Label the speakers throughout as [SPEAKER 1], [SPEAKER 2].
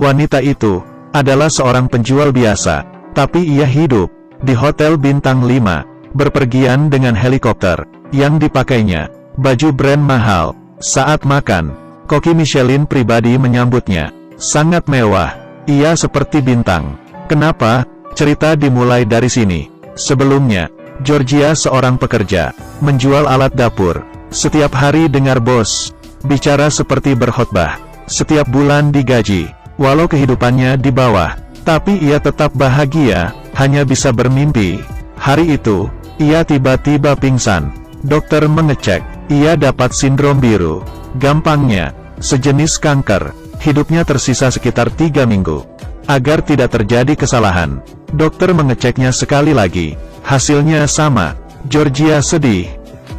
[SPEAKER 1] Wanita itu adalah seorang penjual biasa, tapi ia hidup di hotel bintang 5, berpergian dengan helikopter yang dipakainya, baju brand mahal. Saat makan, koki Michelin pribadi menyambutnya. Sangat mewah, ia seperti bintang. Kenapa? Cerita dimulai dari sini. Sebelumnya, Georgia seorang pekerja, menjual alat dapur. Setiap hari dengar bos bicara seperti berkhotbah. Setiap bulan digaji, walau kehidupannya di bawah, tapi ia tetap bahagia, hanya bisa bermimpi. Hari itu, ia tiba-tiba pingsan. Dokter mengecek, ia dapat sindrom biru. Gampangnya, sejenis kanker. Hidupnya tersisa sekitar 3 minggu. Agar tidak terjadi kesalahan, dokter mengeceknya sekali lagi. Hasilnya sama. Georgia sedih.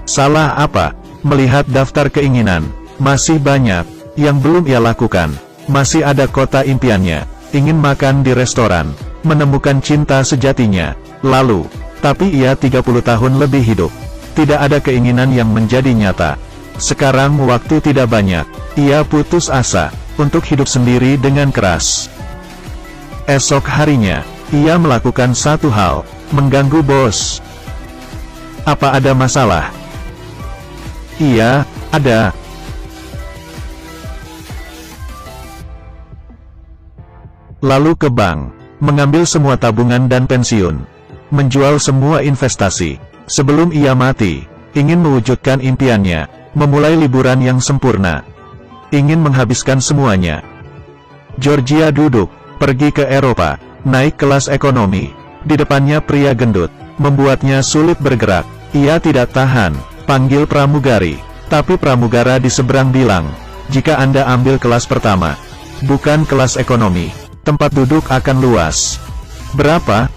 [SPEAKER 1] Salah apa? Melihat daftar keinginan, masih banyak yang belum ia lakukan. Masih ada kota impiannya, ingin makan di restoran, menemukan cinta sejatinya. Lalu, tapi ia 30 tahun lebih hidup. Tidak ada keinginan yang menjadi nyata. Sekarang waktu tidak banyak. Ia putus asa untuk hidup sendiri dengan keras. Esok harinya, ia melakukan satu hal, mengganggu bos. Apa ada masalah? Iya, ada. Lalu ke bank, mengambil semua tabungan dan pensiun, menjual semua investasi. Sebelum ia mati, ingin mewujudkan impiannya, memulai liburan yang sempurna. Ingin menghabiskan semuanya. Georgia duduk, pergi ke Eropa, naik kelas ekonomi. Di depannya pria gendut, membuatnya sulit bergerak. Ia tidak tahan, panggil pramugari. Tapi pramugara di seberang bilang, jika Anda ambil kelas pertama, bukan kelas ekonomi, tempat duduk akan luas. Berapa?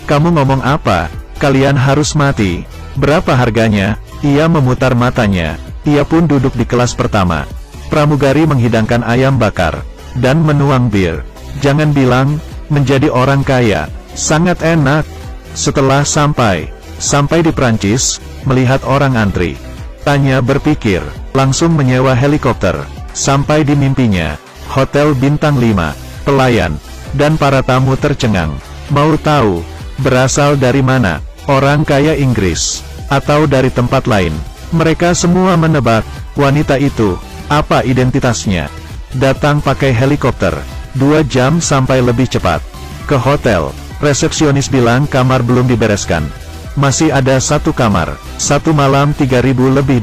[SPEAKER 1] Kamu ngomong apa? Kalian harus mati. Berapa harganya? Ia memutar matanya. Ia pun duduk di kelas pertama. Pramugari menghidangkan ayam bakar dan menuang bir. Jangan bilang, menjadi orang kaya sangat enak. Setelah sampai di Prancis, melihat orang antri, tanya berpikir, langsung menyewa helikopter. Sampai di mimpinya, hotel bintang 5, pelayan dan para tamu tercengang. Mau tahu berasal dari mana? Orang kaya Inggris atau dari tempat lain? Mereka semua menebak. Wanita itu, apa identitasnya? Datang pakai helikopter, 2 jam sampai lebih cepat. Ke hotel, resepsionis bilang kamar belum dibereskan. Masih ada 1 kamar, 1 malam $3.000 lebih.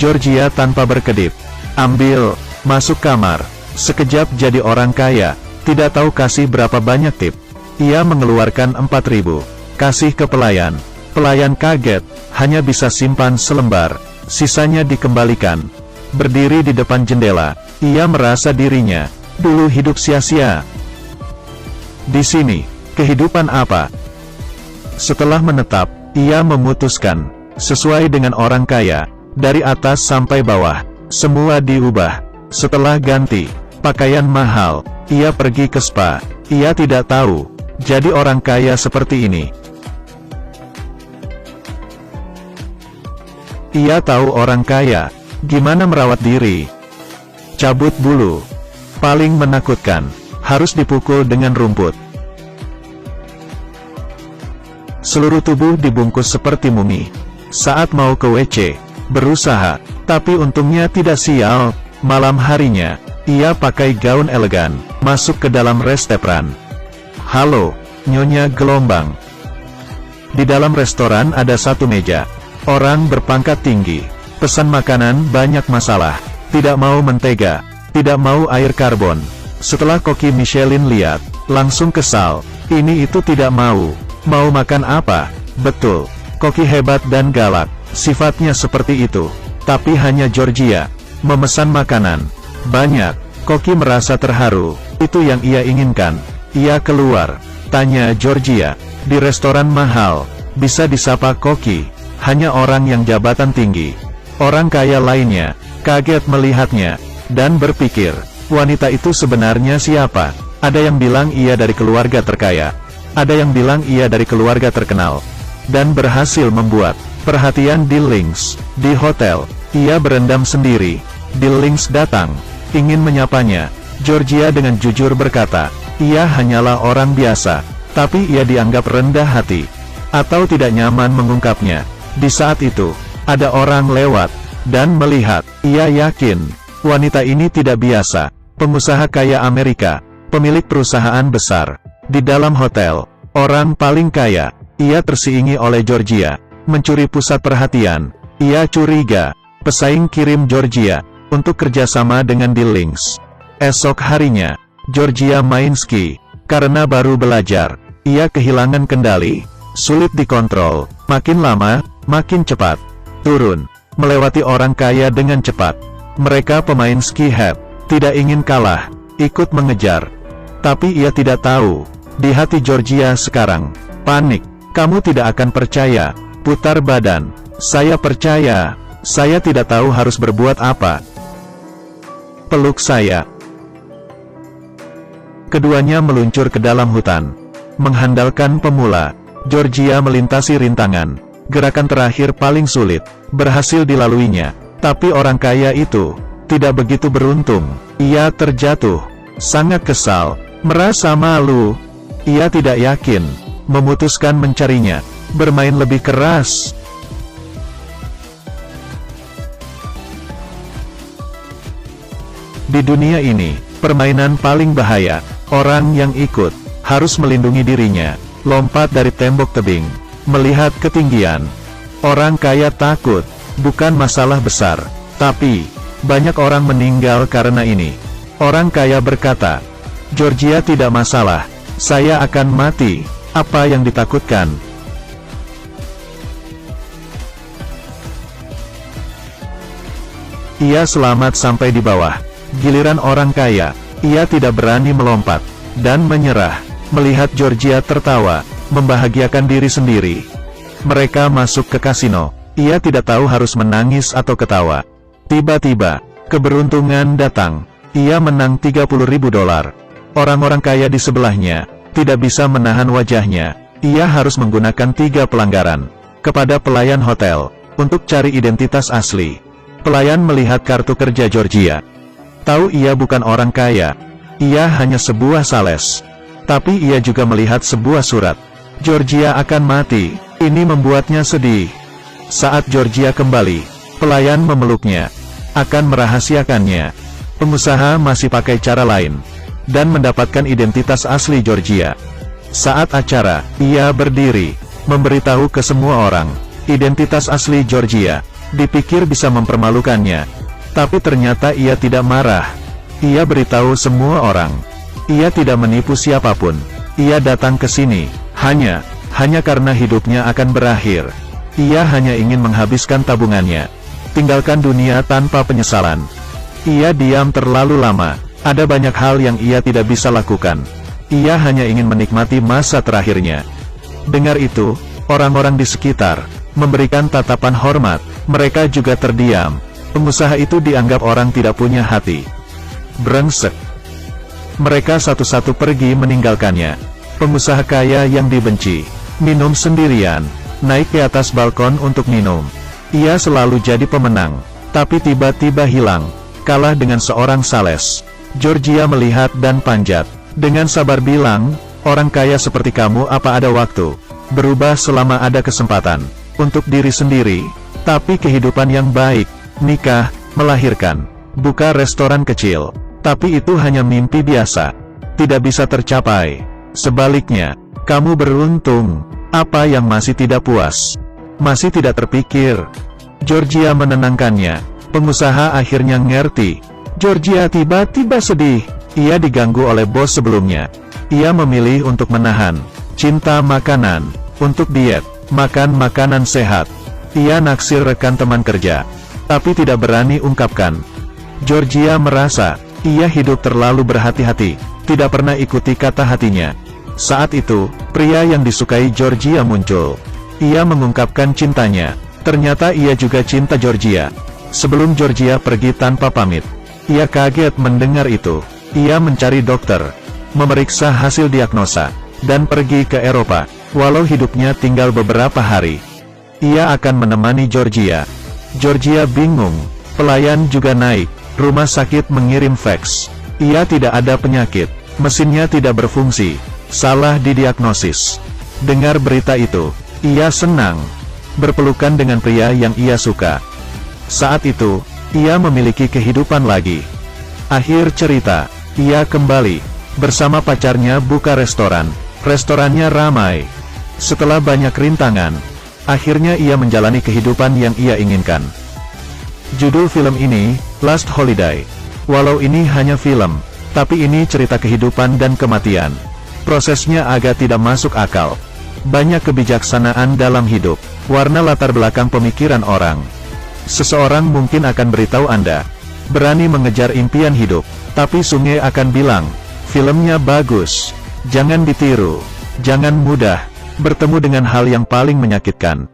[SPEAKER 1] Georgia tanpa berkedip, ambil, masuk kamar. Sekejap jadi orang kaya, tidak tahu kasih berapa banyak tip. Ia mengeluarkan 4.000, kasih ke pelayan. Pelayan kaget, hanya bisa simpan selembar, sisanya dikembalikan. Berdiri di depan jendela, ia merasa dirinya dulu hidup sia-sia. Di sini, kehidupan apa? Setelah menetap, ia memutuskan, sesuai dengan orang kaya, dari atas sampai bawah, semua diubah. Setelah ganti pakaian mahal, ia pergi ke spa. Ia tidak tahu, jadi orang kaya seperti ini. Ia tahu orang kaya, gimana merawat diri. Cabut bulu. Paling menakutkan, harus dipukul dengan rumput. Seluruh tubuh dibungkus seperti mumi. Saat mau ke WC, berusaha, tapi untungnya tidak sial. Malam harinya, ia pakai gaun elegan, masuk ke dalam restoran. Halo, Nyonya Gelombang. Di dalam restoran ada 1 meja. Orang berpangkat tinggi, pesan makanan banyak masalah, tidak mau mentega, tidak mau air karbon. Setelah koki Michelin lihat, langsung kesal, ini itu tidak mau. Mau makan apa? Betul, koki hebat dan galak, sifatnya seperti itu. Tapi hanya Georgia memesan makanan banyak. Koki merasa terharu, itu yang ia inginkan. Ia keluar, tanya Georgia, di restoran mahal, bisa disapa koki? Hanya orang yang jabatan tinggi. Orang kaya lainnya kaget melihatnya, dan berpikir, wanita itu sebenarnya siapa? Ada yang bilang ia dari keluarga terkaya, ada yang bilang ia dari keluarga terkenal, dan berhasil membuat perhatian di Lynx. Di hotel, ia berendam sendiri. Di Lynx datang, ingin menyapanya. Georgia dengan jujur berkata, ia hanyalah orang biasa, tapi ia dianggap rendah hati, atau tidak nyaman mengungkapnya. Di saat itu, ada orang lewat, dan melihat. Ia yakin, wanita ini tidak biasa, pengusaha kaya Amerika, pemilik perusahaan besar. Di dalam hotel, orang paling kaya, ia tersiingi oleh Georgia, mencuri pusat perhatian. Ia curiga, pesaing kirim Georgia, untuk kerjasama dengan Links. Esok harinya, Georgia main ski, karena baru belajar, ia kehilangan kendali, sulit dikontrol, makin lama, makin cepat, turun, melewati orang kaya dengan cepat. Mereka pemain ski head, tidak ingin kalah, ikut mengejar. Tapi ia tidak tahu, di hati Georgia sekarang, panik. Kamu tidak akan percaya, putar badan. Saya percaya, saya tidak tahu harus berbuat apa. Peluk saya. Keduanya meluncur ke dalam hutan. Mengandalkan pemula, Georgia melintasi rintangan. Gerakan terakhir paling sulit, berhasil dilaluinya. Tapi orang kaya itu, tidak begitu beruntung. Ia terjatuh, sangat kesal, merasa malu. Ia tidak yakin, memutuskan mencarinya, bermain lebih keras. Di dunia ini, permainan paling bahaya, orang yang ikut, harus melindungi dirinya, lompat dari tembok tebing, melihat ketinggian. Orang kaya takut, bukan masalah besar, tapi, banyak orang meninggal karena ini. Orang kaya berkata, Georgia tidak masalah, saya akan mati, apa yang ditakutkan? Ia selamat sampai di bawah. Giliran orang kaya, ia tidak berani melompat, dan menyerah. Melihat Georgia tertawa, membahagiakan diri sendiri. Mereka masuk ke kasino, ia tidak tahu harus menangis atau ketawa. Tiba-tiba, keberuntungan datang, ia menang $30.000. Orang-orang kaya di sebelahnya, tidak bisa menahan wajahnya, ia harus menggunakan 3 pelanggaran. Kepada pelayan hotel, untuk cari identitas asli. Pelayan melihat kartu kerja Georgia. Tahu ia bukan orang kaya, ia hanya sebuah sales. Tapi ia juga melihat sebuah surat. Georgia akan mati, ini membuatnya sedih. Saat Georgia kembali, pelayan memeluknya, akan merahasiakannya. Pengusaha masih pakai cara lain, dan mendapatkan identitas asli Georgia. Saat acara, ia berdiri, memberitahu ke semua orang, identitas asli Georgia, dipikir bisa mempermalukannya. Tapi ternyata ia tidak marah. Ia beritahu semua orang. Ia tidak menipu siapapun. Ia datang ke sini, hanya karena hidupnya akan berakhir. Ia hanya ingin menghabiskan tabungannya. Tinggalkan dunia tanpa penyesalan. Ia diam terlalu lama. Ada banyak hal yang ia tidak bisa lakukan. Ia hanya ingin menikmati masa terakhirnya. Dengar itu, orang-orang di sekitar, memberikan tatapan hormat. Mereka juga terdiam. Pengusaha itu dianggap orang tidak punya hati. Brengsek. Mereka satu-satu pergi meninggalkannya. Pengusaha kaya yang dibenci, minum sendirian, naik ke atas balkon untuk minum. Ia selalu jadi pemenang, tapi tiba-tiba hilang, kalah dengan seorang sales. Georgia melihat dan panjat, dengan sabar bilang, orang kaya seperti kamu apa ada waktu, berubah selama ada kesempatan, untuk diri sendiri, tapi kehidupan yang baik. Nikah, melahirkan, buka restoran kecil, tapi itu hanya mimpi biasa, tidak bisa tercapai. Sebaliknya, kamu beruntung, apa yang masih tidak puas, masih tidak terpikir. Georgia menenangkannya, pengusaha akhirnya ngerti. Georgia tiba-tiba sedih, ia diganggu oleh bos sebelumnya. Ia memilih untuk menahan, cinta makanan, untuk diet, makan makanan sehat. Ia naksir rekan teman kerja, tapi tidak berani ungkapkan. Georgia merasa, ia hidup terlalu berhati-hati, tidak pernah ikuti kata hatinya. Saat itu, pria yang disukai Georgia muncul. Ia mengungkapkan cintanya, ternyata ia juga cinta Georgia. Sebelum Georgia pergi tanpa pamit, ia kaget mendengar itu. Ia mencari dokter, memeriksa hasil diagnosa, dan pergi ke Eropa. Walau hidupnya tinggal beberapa hari, ia akan menemani Georgia. Georgia bingung, pelayan juga naik, rumah sakit mengirim fax. Ia tidak ada penyakit, mesinnya tidak berfungsi, salah didiagnosis. Dengar berita itu, ia senang berpelukan dengan pria yang ia suka. Saat itu, ia memiliki kehidupan lagi. Akhir cerita, ia kembali bersama pacarnya buka restoran. Restorannya ramai. Setelah banyak rintangan, akhirnya ia menjalani kehidupan yang ia inginkan. Judul film ini, Last Holiday. Walau ini hanya film, tapi ini cerita kehidupan dan kematian. Prosesnya agak tidak masuk akal. Banyak kebijaksanaan dalam hidup. Warna latar belakang pemikiran orang. Seseorang mungkin akan beritahu Anda, berani mengejar impian hidup, tapi Sungai akan bilang, filmnya bagus. Jangan ditiru. Jangan mudah bertemu dengan hal yang paling menyakitkan.